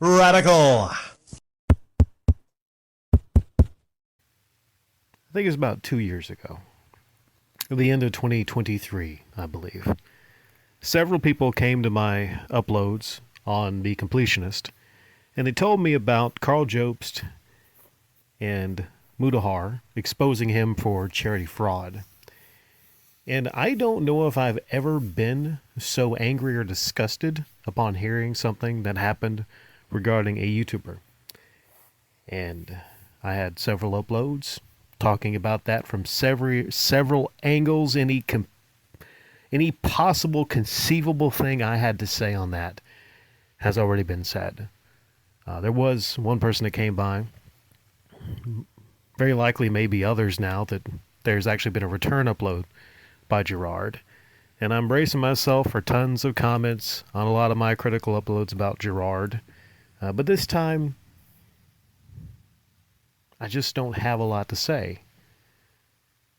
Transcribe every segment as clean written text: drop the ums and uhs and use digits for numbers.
Radical. I think it was about 2 years ago, at the end of 2023, I believe. Several people came to my uploads on The Completionist, and they told me about Karl Jobst and Mudahar exposing him for charity fraud. And I don't know if I've ever been so angry or disgusted upon hearing something that happened regarding a YouTuber. And I had several uploads talking about that from several angles. Any possible conceivable thing I had to say on that has already been said. There was one person that came by, very likely maybe others now, that there's actually been a return upload by Jirard. And I'm bracing myself for tons of comments on a lot of my critical uploads about Jirard. But this time, I just don't have a lot to say.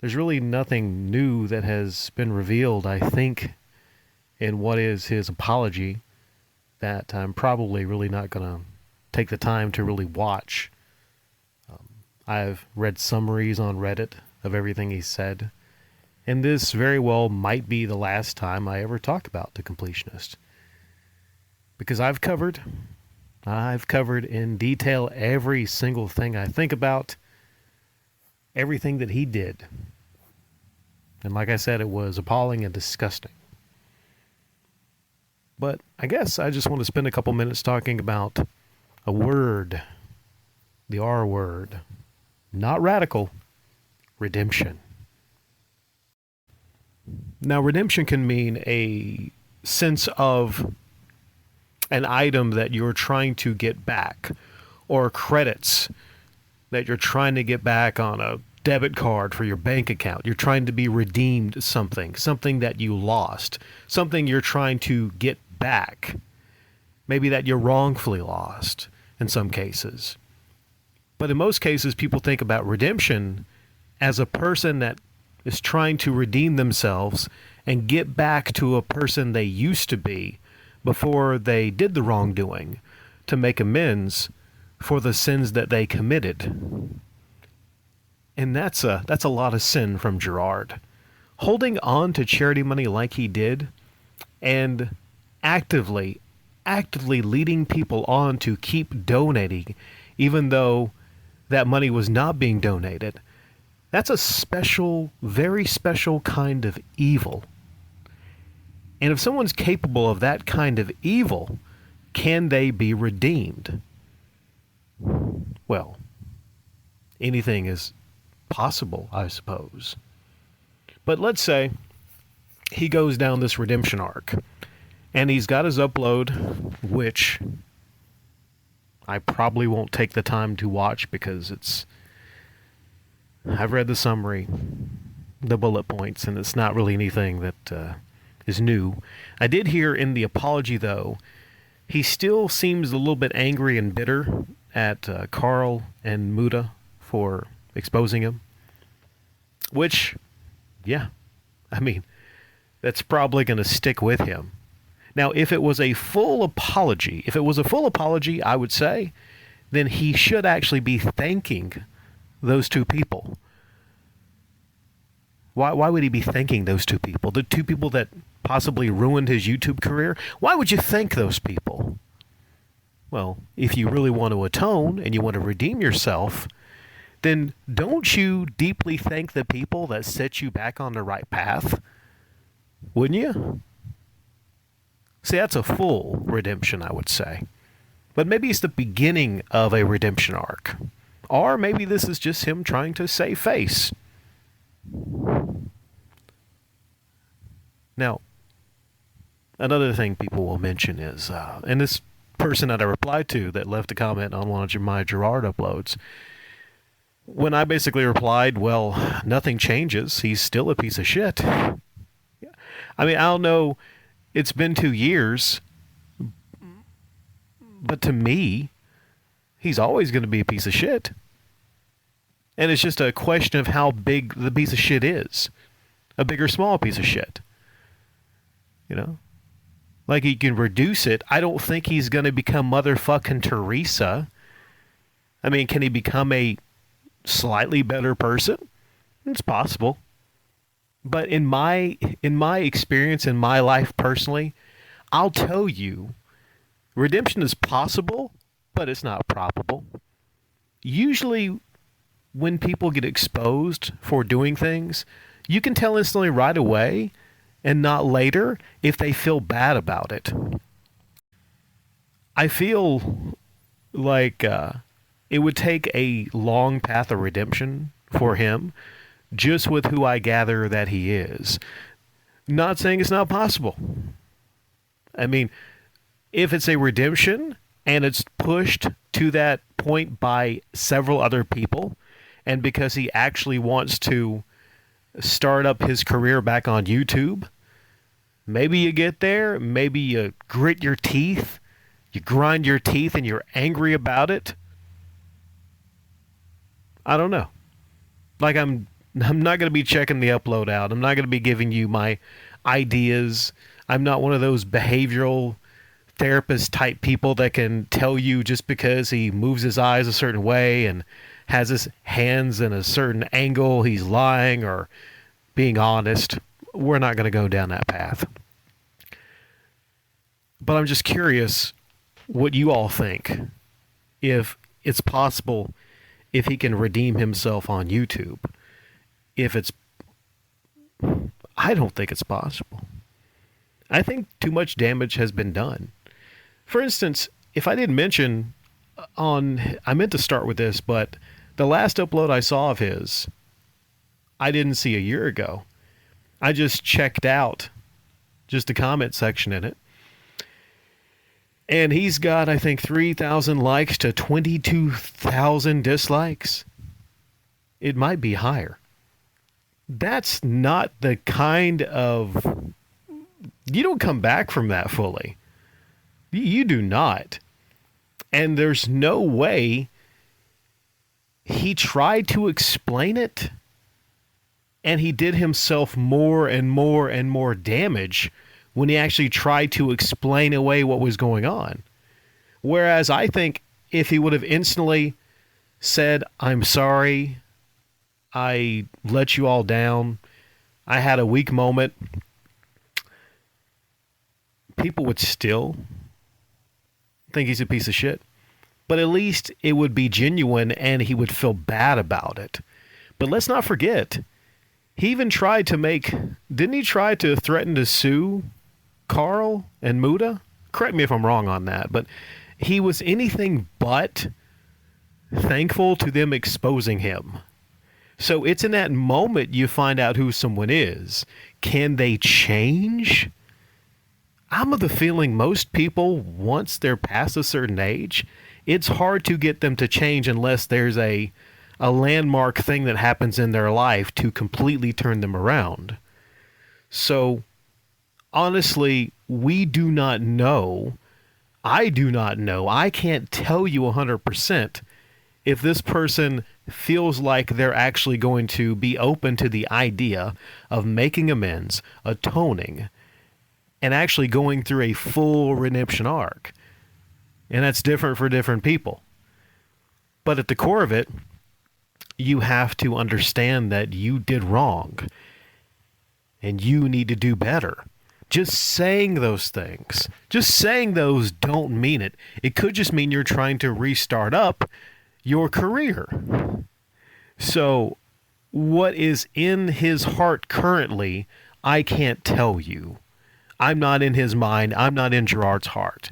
There's really nothing new that has been revealed, I think, in what is his apology that I'm probably really not going to take the time to really watch. I've read summaries on Reddit of everything he said, and this very well might be the last time I ever talk about The Completionist. Because I've covered in detail every single thing I think about, everything that he did. And like I said, it was appalling and disgusting. But I guess I just want to spend a couple minutes talking about a word, the R word. Not radical, redemption. Now, redemption can mean a sense of an item that you're trying to get back, or credits that you're trying to get back on a debit card for your bank account. You're trying to be redeemed something that you lost, something you're trying to get back, maybe that you wrongfully lost in some cases. But in most cases, people think about redemption as a person that is trying to redeem themselves and get back to a person they used to be before they did the wrongdoing, to make amends for the sins that they committed. And that's a lot of sin from Jirard. Holding on to charity money like he did, and actively leading people on to keep donating, even though that money was not being donated, that's a special, very special kind of evil. And if someone's capable of that kind of evil, can they be redeemed? Well, anything is possible, I suppose. But let's say he goes down this redemption arc, and he's got his upload, which I probably won't take the time to watch because I've read the summary, the bullet points, and it's not really anything that is new. I did hear in the apology, though, he still seems a little bit angry and bitter at Karl and Muda for exposing him. Which, yeah, I mean, that's probably going to stick with him. Now, if it was a full apology, I would say, then he should actually be thanking those two people. Why would he be thanking those two people? The two people that possibly ruined his YouTube career? Why would you thank those people? Well, if you really want to atone and you want to redeem yourself, then don't you deeply thank the people that set you back on the right path? Wouldn't you? See, that's a full redemption, I would say. But maybe it's the beginning of a redemption arc. Or maybe this is just him trying to save face. Now, another thing people will mention is, and this person that I replied to that left a comment on one of my Jirard uploads, when I basically replied, well, nothing changes. He's still a piece of shit. I mean, I don't know. It's been 2 years. But to me, he's always going to be a piece of shit. And it's just a question of how big the piece of shit is. A big or small piece of shit. You know? Like he can reduce it. I don't think he's going to become motherfucking Teresa. I mean, can he become a slightly better person? It's possible. But in my experience in my life personally, I'll tell you, redemption is possible, but it's not probable. Usually when people get exposed for doing things, you can tell instantly right away and not later if they feel bad about it. I feel like it would take a long path of redemption for him just with who I gather that he is. Not saying it's not possible. I mean, if it's a redemption and it's pushed to that point by several other people, and because he actually wants to start up his career back on YouTube, maybe you get there, maybe you grit your teeth, you grind your teeth and you're angry about it. I don't know. Like I'm not going to be checking the upload out. I'm not going to be giving you my ideas. I'm not one of those behavioral therapist type people that can tell you just because he moves his eyes a certain way and has his hands in a certain angle, he's lying or being honest. We're not going to go down that path. But I'm just curious what you all think. If it's possible, if he can redeem himself on YouTube. If it's... I don't think it's possible. I think too much damage has been done. For instance, if I didn't mention I meant to start with this, but the last upload I saw of his, I didn't see a year ago. I just checked out just the comment section in it. And he's got, I think, 3,000 likes to 22,000 dislikes. It might be higher. That's not the kind of... You don't come back from that fully. You do not. And there's no way he tried to explain it, and he did himself more and more and more damage when he actually tried to explain away what was going on. Whereas I think if he would have instantly said, I'm sorry, I let you all down, I had a weak moment, people would still think he's a piece of shit. But at least it would be genuine and he would feel bad about it. But let's not forget, he even tried to didn't he try to threaten to sue Carl and Muda? Correct me if I'm wrong on that, but he was anything but thankful to them exposing him. So it's in that moment you find out who someone is. Can they change? I'm of the feeling most people, once they're past a certain age, it's hard to get them to change unless there's a landmark thing that happens in their life to completely turn them around. So, honestly, we do not know. I do not know. I can't tell you 100% if this person feels like they're actually going to be open to the idea of making amends, atoning, and actually going through a full redemption arc. And that's different for different people. But at the core of it, you have to understand that you did wrong and you need to do better. Just saying those things, just saying those don't mean it. It could just mean you're trying to restart up your career. So what is in his heart currently, I can't tell you. I'm not in his mind. I'm not in Jirard's heart.